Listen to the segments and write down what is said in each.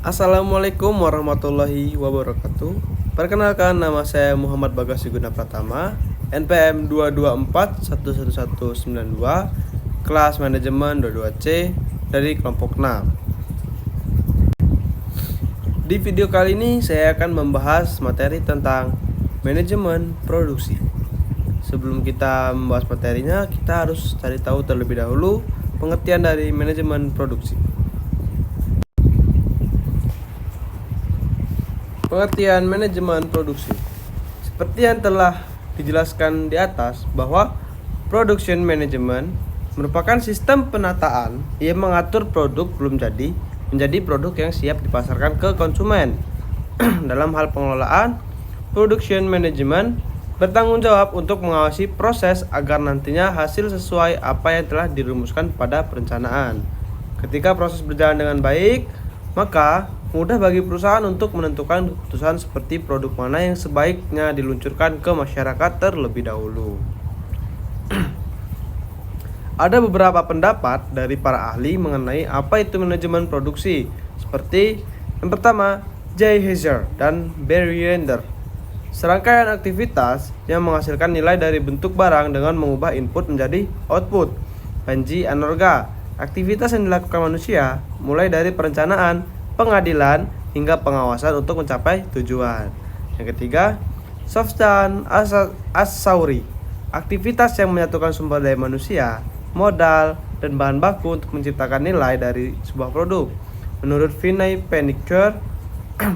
Assalamualaikum warahmatullahi wabarakatuh. Perkenalkan, nama saya Muhammad Bagas Yuguna Pratama, NPM 224111192, kelas manajemen 22C dari kelompok 6. Di video kali ini saya akan membahas materi tentang manajemen produksi. Sebelum kita membahas materinya, kita harus cari tahu terlebih dahulu pengertian dari manajemen produksi. Pengertian manajemen produksi. Seperti yang telah dijelaskan di atas, bahwa production management merupakan sistem penataan yang mengatur produk belum jadi menjadi produk yang siap dipasarkan ke konsumen. Dalam hal pengelolaan, production management bertanggung jawab untuk mengawasi proses agar nantinya hasil sesuai apa yang telah dirumuskan pada perencanaan. Ketika proses berjalan dengan baik, maka mudah bagi perusahaan untuk menentukan keputusan seperti produk mana yang sebaiknya diluncurkan ke masyarakat terlebih dahulu. Ada beberapa pendapat dari para ahli mengenai apa itu manajemen produksi, seperti yang pertama, J. Heiser dan Barry Render. Serangkaian aktivitas yang menghasilkan nilai dari bentuk barang dengan mengubah input menjadi output. Panji Anorga. Aktivitas yang dilakukan manusia mulai dari perencanaan, pengadilan, hingga pengawasan untuk mencapai tujuan. Yang ketiga, Sofyan As-Sauri. Aktivitas yang menyatukan sumber daya manusia, modal, dan bahan baku untuk menciptakan nilai dari sebuah produk. Menurut Vinay Panikkar,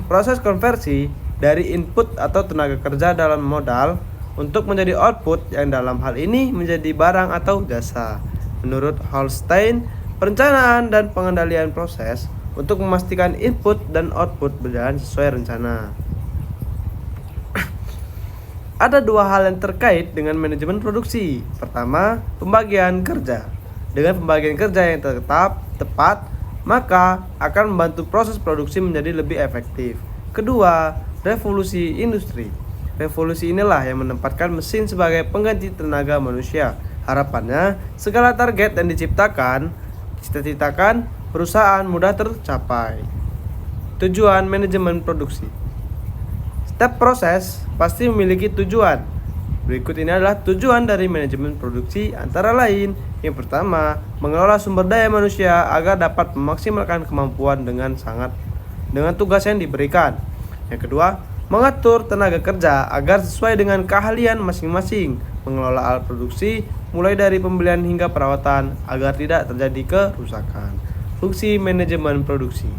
proses konversi dari input atau tenaga kerja dalam modal untuk menjadi output yang dalam hal ini menjadi barang atau jasa. Menurut Holstein, perencanaan dan pengendalian proses untuk memastikan input dan output berjalan sesuai rencana. Ada dua hal yang terkait dengan manajemen produksi. Pertama, pembagian kerja. Dengan pembagian kerja yang tepat, maka akan membantu proses produksi menjadi lebih efektif. Kedua, revolusi industri. Revolusi inilah yang menempatkan mesin sebagai pengganti tenaga manusia. Harapannya, segala target yang diciptakan perusahaan mudah tercapai. Tujuan manajemen produksi. Setiap proses pasti memiliki tujuan. Berikut ini adalah tujuan dari manajemen produksi, antara lain: yang pertama, mengelola sumber daya manusia agar dapat memaksimalkan kemampuan dengan tugas yang diberikan. Yang kedua, mengatur tenaga kerja agar sesuai dengan keahlian masing-masing, mengelola alat produksi mulai dari pembelian hingga perawatan agar tidak terjadi kerusakan. Fungsi manajemen produksi.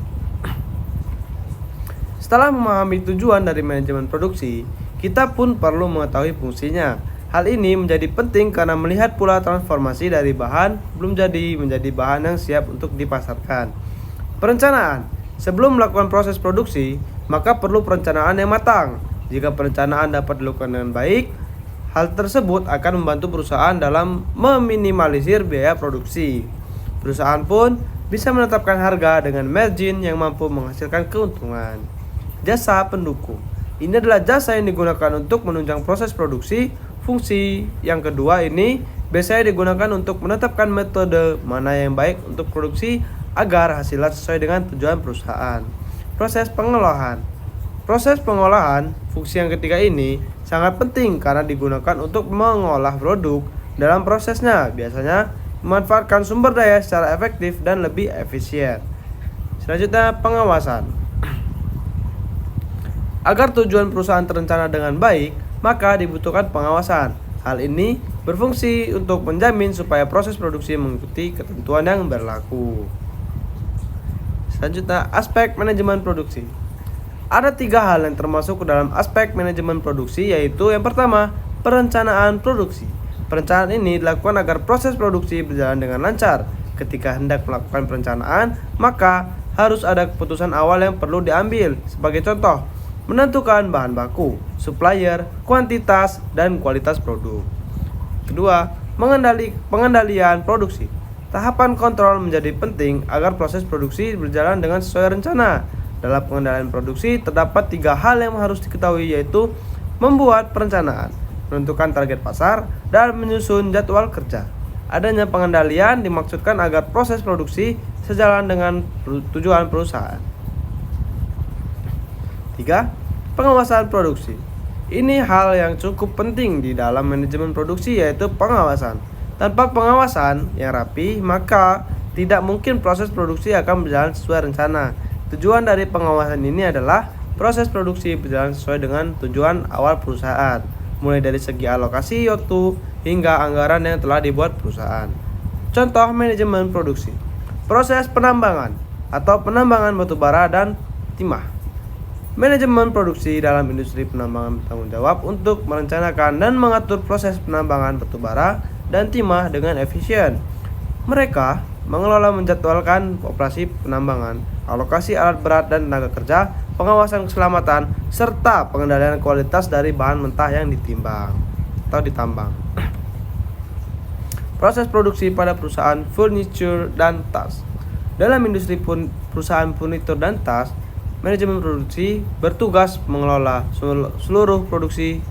Setelah memahami tujuan dari manajemen produksi, kita pun perlu mengetahui fungsinya. Hal ini menjadi penting karena melihat pula transformasi dari bahan belum jadi menjadi bahan yang siap untuk dipasarkan. Perencanaan. Sebelum melakukan proses produksi, maka perlu perencanaan yang matang. Jika perencanaan dapat dilakukan dengan baik, hal tersebut akan membantu perusahaan dalam meminimalisir biaya produksi. Perusahaan pun bisa menetapkan harga dengan margin yang mampu menghasilkan keuntungan. Jasa pendukung. Ini adalah jasa yang digunakan untuk menunjang proses produksi. Fungsi yang kedua ini biasanya digunakan untuk menetapkan metode mana yang baik untuk produksi agar hasilnya sesuai dengan tujuan perusahaan. Proses pengolahan. Proses pengolahan, fungsi yang ketiga ini sangat penting karena digunakan untuk mengolah produk. Dalam prosesnya, biasanya memanfaatkan sumber daya secara efektif dan lebih efisien. Selanjutnya, pengawasan. Agar tujuan perusahaan terencana dengan baik, maka dibutuhkan pengawasan. Hal ini berfungsi untuk menjamin supaya proses produksi mengikuti ketentuan yang berlaku. Selanjutnya, aspek manajemen produksi. Ada 3 hal yang termasuk ke dalam aspek manajemen produksi, yaitu yang pertama, perencanaan produksi. Perencanaan ini dilakukan agar proses produksi berjalan dengan lancar. Ketika hendak melakukan perencanaan, maka harus ada keputusan awal yang perlu diambil. Sebagai contoh, menentukan bahan baku, supplier, kuantitas, dan kualitas produk. Kedua, pengendalian produksi. Tahapan kontrol menjadi penting agar proses produksi berjalan dengan sesuai rencana. Dalam pengendalian produksi terdapat 3 hal yang harus diketahui, yaitu membuat perencanaan, menentukan target pasar, dan menyusun jadwal kerja. Adanya pengendalian dimaksudkan agar proses produksi sejalan dengan tujuan perusahaan. 3. Pengawasan produksi. Ini hal yang cukup penting di dalam manajemen produksi, yaitu pengawasan. Tanpa pengawasan yang rapi, maka tidak mungkin proses produksi akan berjalan sesuai rencana. Tujuan dari pengawasan ini adalah proses produksi berjalan sesuai dengan tujuan awal perusahaan, mulai dari segi alokasi waktu hingga anggaran yang telah dibuat perusahaan. Contoh manajemen produksi. Proses penambangan atau penambangan batubara dan timah. Manajemen produksi dalam industri penambangan bertanggung jawab untuk merencanakan dan mengatur proses penambangan batubara dan timah dengan efisien. Mereka mengelola, menjadwalkan operasi penambangan, alokasi alat berat dan tenaga kerja, pengawasan keselamatan, serta pengendalian kualitas dari bahan mentah yang ditimbang atau ditambang. Proses produksi pada perusahaan furniture dan tas. Dalam industri perusahaan furnitur dan tas, manajemen produksi bertugas mengelola seluruh produksi.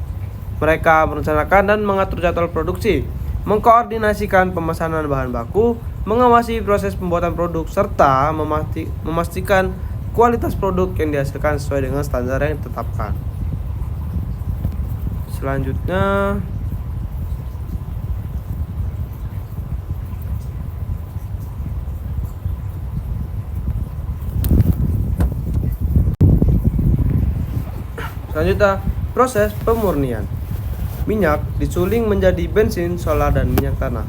Mereka merencanakan dan mengatur jadwal produksi, mengkoordinasikan pemesanan bahan baku, mengawasi proses pembuatan produk, serta memastikan kualitas produk yang dihasilkan sesuai dengan standar yang ditetapkan. Selanjutnya, proses pemurnian. Minyak disuling menjadi bensin, solar, dan minyak tanah.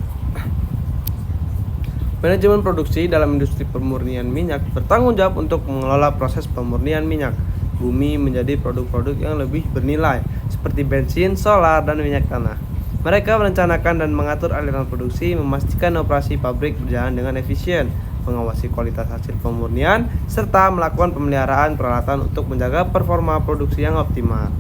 Manajemen produksi dalam industri pemurnian minyak bertanggung jawab untuk mengelola proses pemurnian minyak bumi menjadi produk-produk yang lebih bernilai seperti bensin, solar, dan minyak tanah. Mereka merencanakan dan mengatur aliran produksi, memastikan operasi pabrik berjalan dengan efisien, mengawasi kualitas hasil pemurnian, serta melakukan pemeliharaan peralatan untuk menjaga performa produksi yang optimal.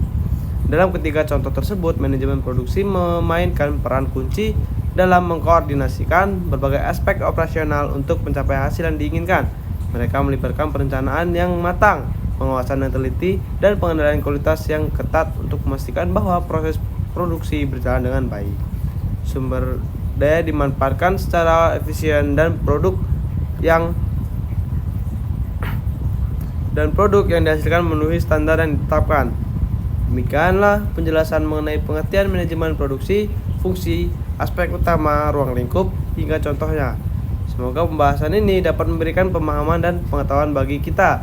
Dalam ketiga contoh tersebut, manajemen produksi memainkan peran kunci dalam mengkoordinasikan berbagai aspek operasional untuk mencapai hasil yang diinginkan. Mereka melibatkan perencanaan yang matang, pengawasan yang teliti, dan pengendalian kualitas yang ketat untuk memastikan bahwa proses produksi berjalan dengan baik. Sumber daya dimanfaatkan secara efisien dan produk yang dihasilkan memenuhi standar yang ditetapkan. Demikianlah penjelasan mengenai pengertian manajemen produksi, fungsi, aspek utama, ruang lingkup, hingga contohnya. Semoga pembahasan ini dapat memberikan pemahaman dan pengetahuan bagi kita.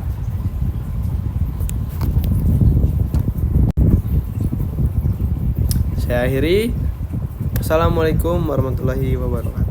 Saya akhiri. Assalamualaikum warahmatullahi wabarakatuh.